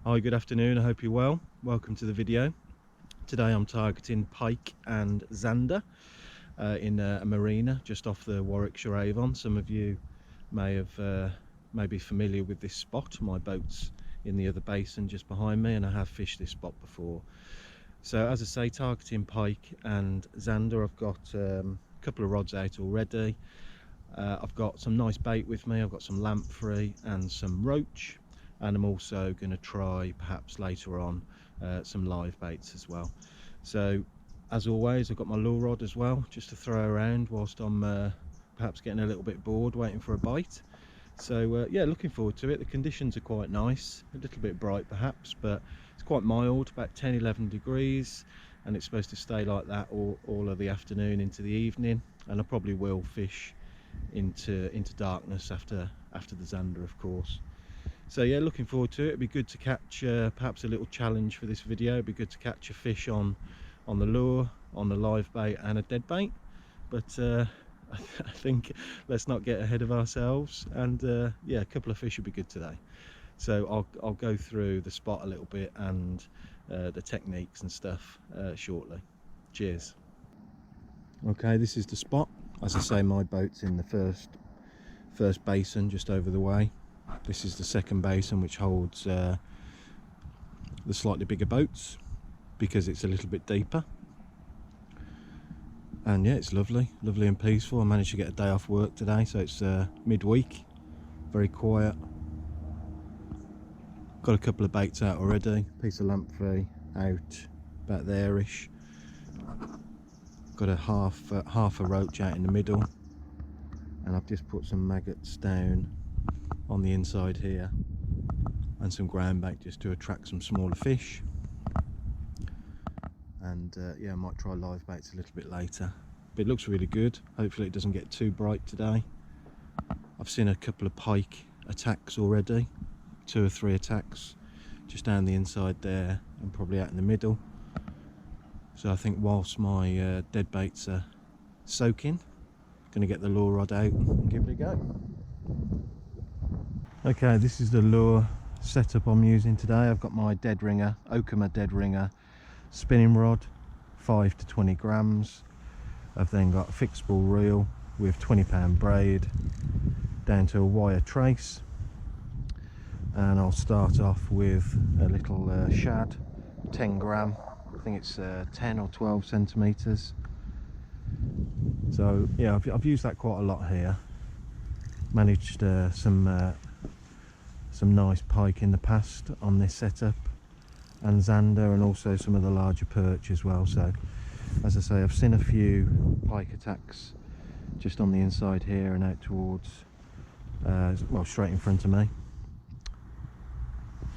Hi, good afternoon, I hope you're well. Welcome to the video. Today I'm targeting pike and zander in a marina just off the Warwickshire Avon. Some of you may be familiar with this spot. My boat's in the other basin just behind me and I have fished this spot before. So as I say, targeting pike and zander. I've got a couple of rods out already. I've got some nice bait with me. I've got some lamprey and some roach, and I'm also going to try perhaps later on some live baits as well. So as always, I've got my lure rod as well, just to throw around whilst I'm perhaps getting a little bit bored waiting for a bite. So yeah, looking forward to it. The conditions are quite nice, a little bit bright perhaps, but it's quite mild, about 10-11 degrees, and it's supposed to stay like that all of the afternoon into the evening, and I probably will fish into darkness after the zander, of course. So yeah, looking forward to it. It'd be good to catch perhaps a little challenge for this video. It'd be good to catch a fish on the lure, on the live bait and a dead bait, but I think let's not get ahead of ourselves, and yeah, a couple of fish would be good today. So I'll go through the spot a little bit and the techniques and stuff shortly. Cheers. Okay, this is the spot. As I say, my boat's in the first basin just over the way. This is the second basin, which holds the slightly bigger boats because it's a little bit deeper. And yeah, it's lovely and peaceful. I managed to get a day off work today, so it's midweek, very quiet. Got a couple of baits out already. Piece of lamprey out about there-ish. Got a half a roach out in the middle, and I've just put some maggots down on the inside here and some ground bait just to attract some smaller fish. And yeah, I might try live baits a little bit later, but it looks really good. Hopefully it doesn't get too bright today. I've seen a couple of pike attacks already, 2 or 3 attacks just down the inside there and probably out in the middle. So I think whilst my dead baits are soaking, I'm going to get the lure rod out and give it a go. Okay, this is the lure setup I'm using today. I've got my dead ringer, Okuma dead ringer spinning rod, 5 to 20 grams. I've then got a fixed spool reel with 20-pound braid down to a wire trace, and I'll start off with a little shad, 10 gram. I think it's 10 or 12 centimeters. So yeah, I've used that quite a lot here. Managed some nice pike in the past on this setup, and zander, and also some of the larger perch as well. So as I say, I've seen a few pike attacks just on the inside here and out towards well, straight in front of me.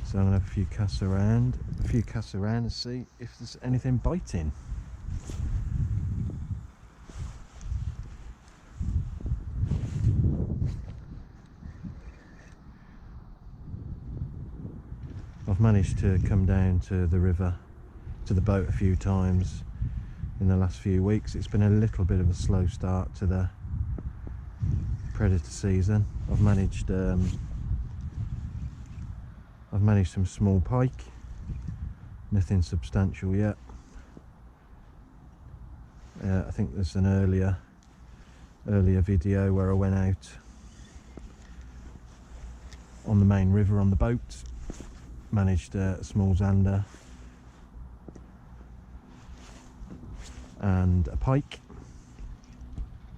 So I'm gonna have a few casts around and see if there's anything biting. I've managed to come down to the river, to the boat a few times in the last few weeks. It's been a little bit of a slow start to the predator season. I've managed some small pike, nothing substantial yet. I think there's an earlier video where I went out on the main river on the boat, managed a small zander and a pike,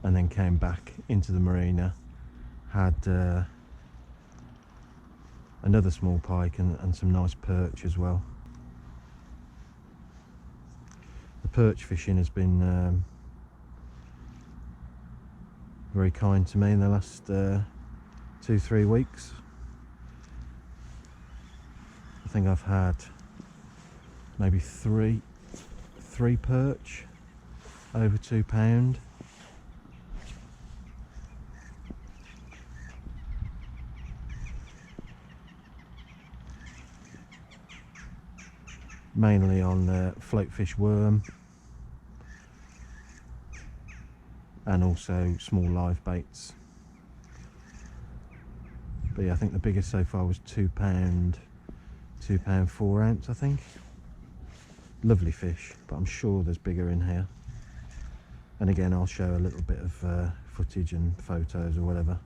and then came back into the marina, had another small pike and some nice perch as well. The perch fishing has been very kind to me in the last 2-3 weeks. I think I've had maybe three perch over 2 pound. Mainly on floatfish worm and also small live baits. But yeah, I think the biggest so far was £2 £2 4 ounce, I think. Lovely fish, but I'm sure there's bigger in here. And again, I'll show a little bit of footage and photos or whatever.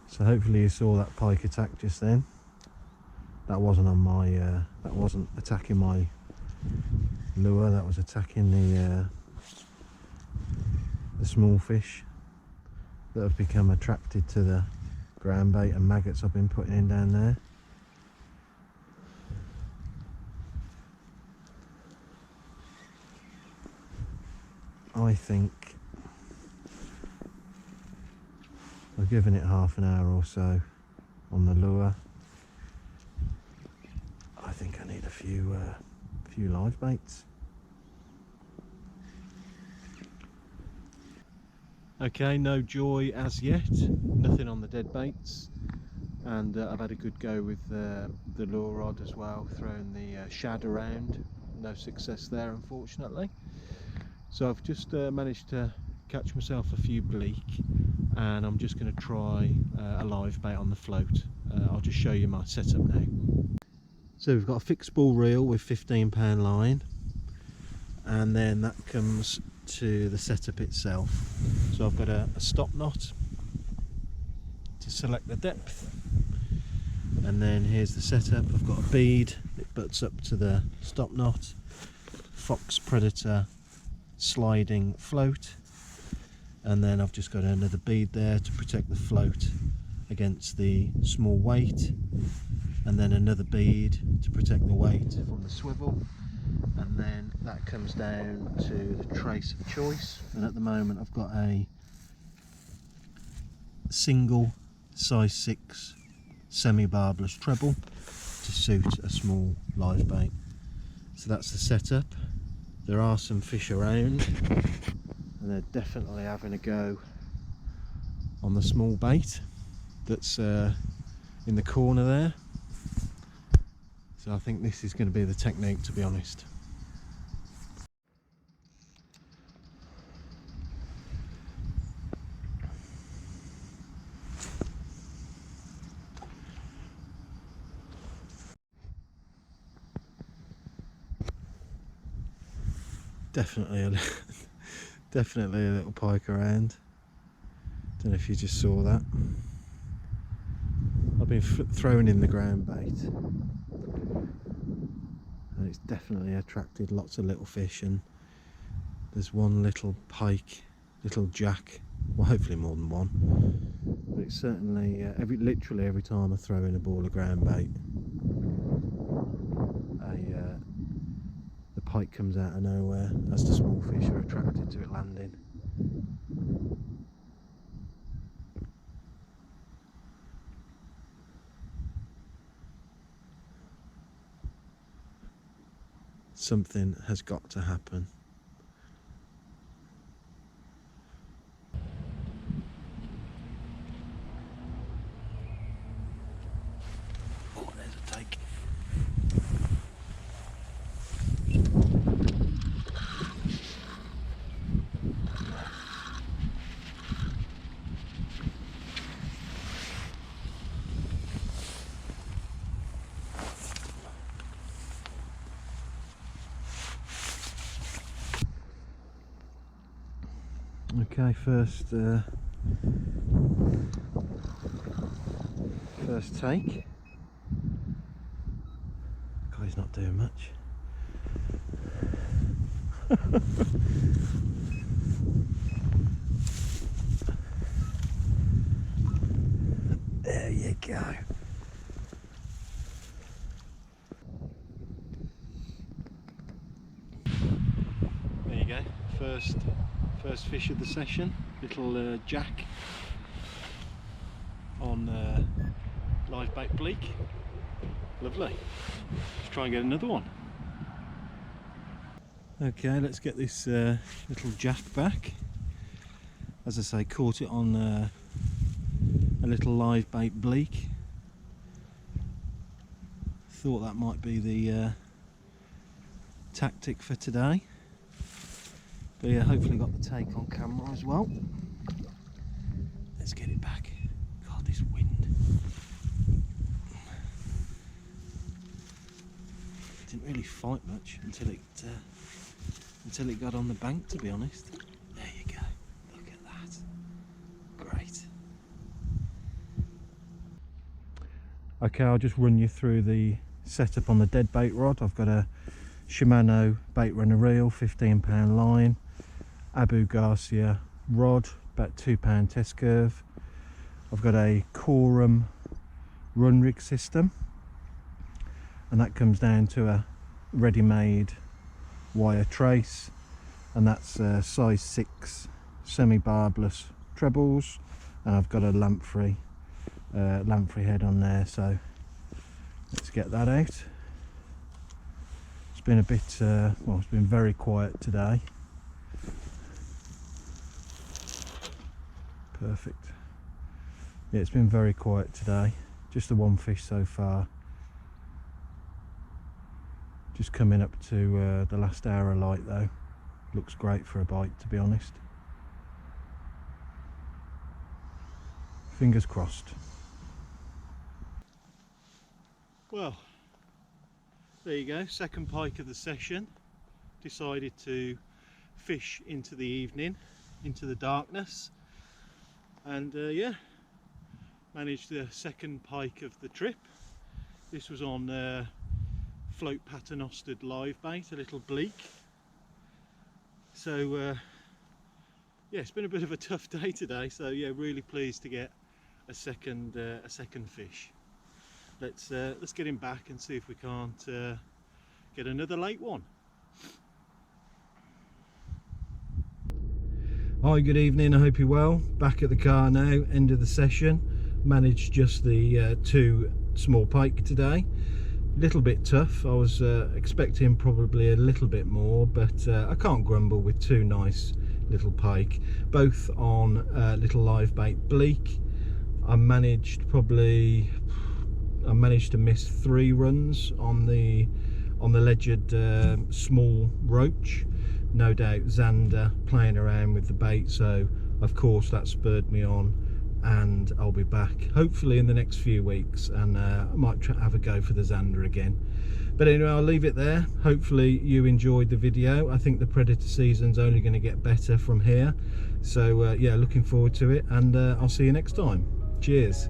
So hopefully you saw that pike attack just then. That wasn't on my, that wasn't attacking my lure. That was attacking the small fish that have become attracted to the ground bait and maggots I've been putting in down there. I think I've given it half an hour or so on the lure. I think I need a few live baits. Okay, no joy as yet, nothing on the dead baits, and I've had a good go with the lure rod as well, throwing the shad around. No success there, unfortunately. So I've just managed to catch myself a few bleak, and I'm just going to try a live bait on the float. I'll just show you my setup now. So we've got a fixed ball reel with £15 line, and then that comes to the setup itself. So I've got a stop knot to select the depth, and then here's the setup. I've got a bead, it butts up to the stop knot, Fox Predator sliding float, and then I've just got another bead there to protect the float against the small weight, and then another bead to protect the weight from the swivel, and then that comes down to the trace of choice. And at the moment I've got a single size 6 semi-barbless treble to suit a small live bait. So that's the setup. There are some fish around, and they're definitely having a go on the small bait that's in the corner there. So I think this is going to be the technique, to be honest. Definitely a little pike around. Don't know if you just saw that. I've been throwing in the ground bait, and it's definitely attracted lots of little fish, and there's one little pike, little jack, well hopefully more than one, but it's certainly literally every time I throw in a ball of ground bait, the pike comes out of nowhere as the small fish are attracted to it landing. Something has got to happen. Oh, there's a take. Okay, first take. God, he's not doing much. There you go. There you go. First fish of the session. Little jack on live bait bleak. Lovely. Let's try and get another one. Okay, let's get this little jack back. As I say, caught it on a little live bait bleak. Thought that might be the tactic for today. But yeah, hopefully got the take on camera as well. Let's get it back. God, this wind. Didn't really fight much until it got on the bank, to be honest. There you go. Look at that. Great. Okay, I'll just run you through the setup on the dead bait rod. I've got a Shimano bait runner reel, 15-pound line, Abu Garcia rod, about 2-pound test curve. I've got a Corum run rig system, and that comes down to a ready-made wire trace, and that's size 6 semi-barbless trebles, and I've got a lamprey head on there. So let's get that out. It's been a bit well, it's been very quiet today. Perfect. Yeah, it's been very quiet today. Just the one fish so far. Just coming up to the last hour of light though. Looks great for a bite, to be honest. Fingers crossed. Well, there you go, second pike of the session. Decided to fish into the evening, into the darkness, and yeah, managed the second pike of the trip. This was on float paternostered live bait, a little bleak. So yeah, it's been a bit of a tough day today, so yeah, really pleased to get a second fish. Let's get him back and see if we can't get another late one. Hi, good evening, I hope you're well. Back at the car now, end of the session. Managed just the 2 small pike today. Little bit tough. I was expecting probably a little bit more, but I can't grumble with 2 nice little pike, both on little live bait bleak. I managed to miss 3 runs on the alleged small roach. No doubt Zander playing around with the bait, so of course that spurred me on, and I'll be back hopefully in the next few weeks, and I might have a go for the Zander again. But anyway, I'll leave it there. Hopefully you enjoyed the video. I think the predator season's only going to get better from here, so yeah, looking forward to it, and I'll see you next time. Cheers.